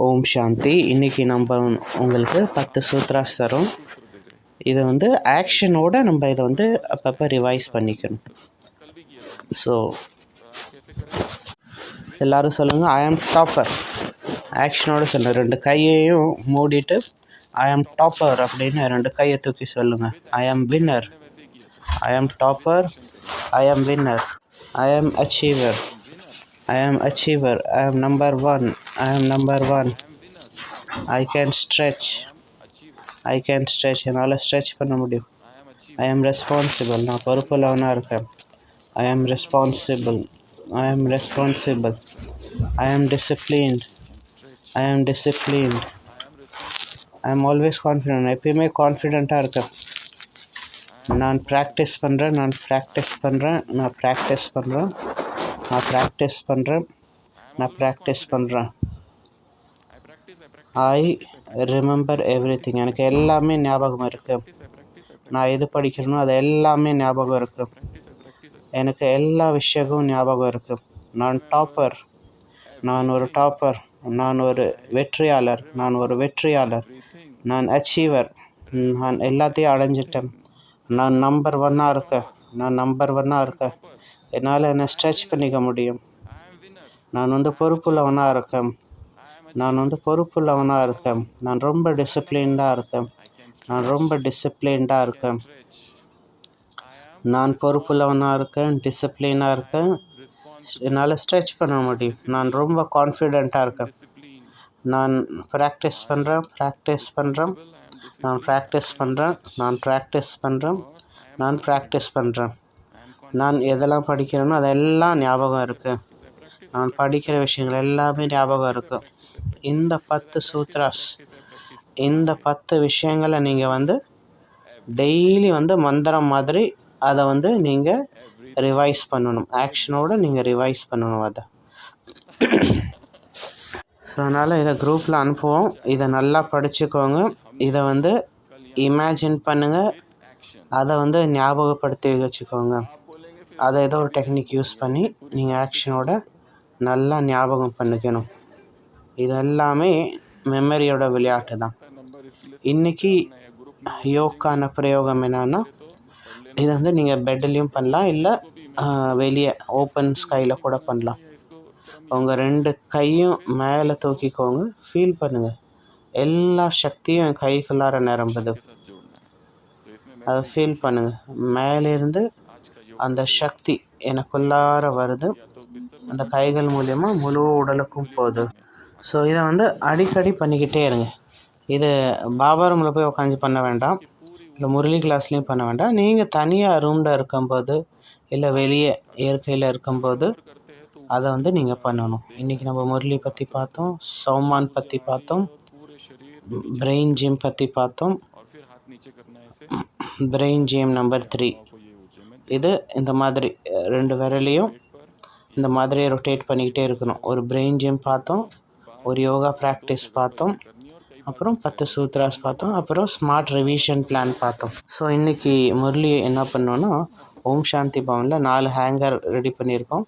ஓம் சாந்தி. இன்றைக்கி நம்ம உங்களுக்கு 10 சூத்ராஸ் தரோம். இதை வந்து ஆக்ஷனோடு நம்ம இதை வந்து அப்பப்போ ரிவைஸ் பண்ணிக்கணும். ஸோ எல்லோரும் சொல்லுங்கள், ஐ ஆம் டாப்பர். ஆக்ஷனோடு சொல்லுங்கள். 2 கையையும் மூடிட்டு ஐ ஆம் டாப்பர் அப்படின்னு 2 கையை தூக்கி சொல்லுங்கள். ஐ ஆம் வின்னர், ஐ ஆம் டாப்பர், ஐ ஆம் வின்னர், ஐ ஆம் achiever, I am achiever, I am number 1, I am number 1, I can stretch, I can stretch, என்னால் ஸ்ட்ரெச் பண்ண முடியும். I am responsible, நான் பொறுப்புள்ளவனாக இருக்கேன். I am responsible, I am responsible, I am disciplined, I am disciplined, I am always confident, எப்பயுமே கான்ஃபிடெண்ட்டாக இருக்கேன். நான் practice பண்ணுறேன், நான் ப்ராக்டிஸ் பண்ணுறேன், நான் ப்ராக்டிஸ் பண்ணுறேன், நான் ப்ராக்டிஸ் பண்ணுறேன், நான் ப்ராக்டிஸ் பண்ணுறேன். ஐ ரிமெம்பர் எவ்ரிதிங், எனக்கு எல்லாமே ஞாபகம் இருக்குது. நான் எது படிக்கிறேனோ அது எல்லாமே ஞாபகம் இருக்குது. எனக்கு எல்லா விஷயமும் ஞாபகம் இருக்குது. நான் டாப்பர், நான் ஒரு டாப்பர், நான் ஒரு வெற்றியாளர், நான் ஒரு வெற்றியாளர், நான் அச்சீவர், நான் எல்லாத்தையும் அடைஞ்சிட்டேன். நான் நம்பர் 1 இருக்கேன், நான் நம்பர் 1 இருக்கேன். என்னால் என்னை ஸ்ட்ரெச் பண்ணிக்க முடியும். நான் வந்து பொறுப்புள்ளவனாக இருக்கேன், நான் வந்து பொறுப்புள்ளவனாக இருக்கேன். நான் ரொம்ப டிசிப்ளின்டாக இருக்கேன், நான் ரொம்ப டிசிப்ளின்டாக இருக்கேன். நான் பொறுப்புள்ளவனாக இருக்கேன், டிசிப்ளினாக இருக்கேன். என்னால் ஸ்ட்ரெச் பண்ண முடியும். நான் ரொம்ப கான்ஃபிடெண்ட்டாக இருக்கேன். நான் ப்ராக்டிஸ் பண்ணுறேன், ப்ராக்டிஸ் பண்ணுறேன், நான் ப்ராக்டிஸ் பண்ணுறேன், நான் ப்ராக்டிஸ் பண்ணுறேன், நான் ப்ராக்டிஸ் பண்ணுறேன். நான் எதெல்லாம் படிக்கிறேனோ அதெல்லாம் ஞாபகம் இருக்குது. நான் படிக்கிற விஷயங்கள் எல்லாமே ஞாபகம் இருக்குது. இந்த 10 சூத்ராஸ், இந்த 10 விஷயங்களை நீங்கள் வந்து டெய்லி வந்து மந்திரம் மாதிரி அதை வந்து நீங்கள் ரிவைஸ் பண்ணணும். ஆக்ஷனோடு நீங்கள் ரிவைஸ் பண்ணணும் அதை. ஸோ அதனால் இதை குரூப்பில் அனுப்புவோம். இதை நல்லா படிச்சுக்கோங்க. இதை வந்து இமேஜின் பண்ணுங்கள், அதை வந்து ஞாபகப்படுத்தி வச்சுக்கோங்க. அதை ஏதோ ஒரு டெக்னிக் யூஸ் பண்ணி நீங்கள் ஆக்ஷனோட நல்லா ஞாபகம் பண்ணிக்கணும். இது எல்லாமே மெமரியோட விளையாட்டு தான். இன்றைக்கி யோக்கான பிரயோகம் என்னென்னா, இதை வந்து நீங்கள் பெட்லேயும் பண்ணலாம், இல்லை வெளியே ஓப்பன் ஸ்கையில் கூட பண்ணலாம். உங்கள் 2 கையும் மேலே தூக்கிக்கோங்க. ஃபீல் பண்ணுங்கள், எல்லா சக்தியும் என் கைக்குள்ளார நிரம்புது. அதை ஃபீல் பண்ணுங்கள். மேலேருந்து அந்த சக்தி எனக்குள்ளார வருது, அந்த கைகள் மூலயமா முழு உடலுக்கும் போகுது. ஸோ இதை வந்து அடிக்கடி பண்ணிக்கிட்டே இருங்க. இது பாபா ரூமில் போய் உட்காந்து பண்ண வேண்டாம், இல்லை முரளி கிளாஸ்லேயும் பண்ண வேண்டாம். நீங்கள் தனியாக ரூமில் இருக்கும்போது, இல்லை வெளியே இயற்கையில் இருக்கும்போது அதை வந்து நீங்கள் பண்ணணும். இன்றைக்கி நம்ம முரளி பற்றி பார்த்தோம், சௌமான் பற்றி பார்த்தோம், பிரெயின் ஜிம் பற்றி பார்த்தோம். Brain gym number 3. இது இந்த மாதிரி 2 விரலையும் இந்த மாதிரி ரொட்டேட் பண்ணிக்கிட்டே இருக்கணும். ஒரு பிரெயின் ஜிம் பார்த்தோம், ஒரு யோகா ப்ராக்டிஸ் பார்த்தோம், அப்புறம் 10 சூத்ராஸ் பார்த்தோம், அப்புறம் ஸ்மார்ட் ரிவிஷன் பிளான் பார்த்தோம். ஸோ இன்றைக்கி முரளி என்ன பண்ணோன்னா, ஓம் சாந்தி பவனில் 4 ஹேங்கர் ரெடி பண்ணியிருக்கோம்.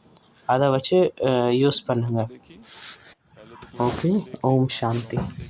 அதை வச்சு யூஸ் பண்ணுங்கள். ஓகே, ஓம் சாந்தி.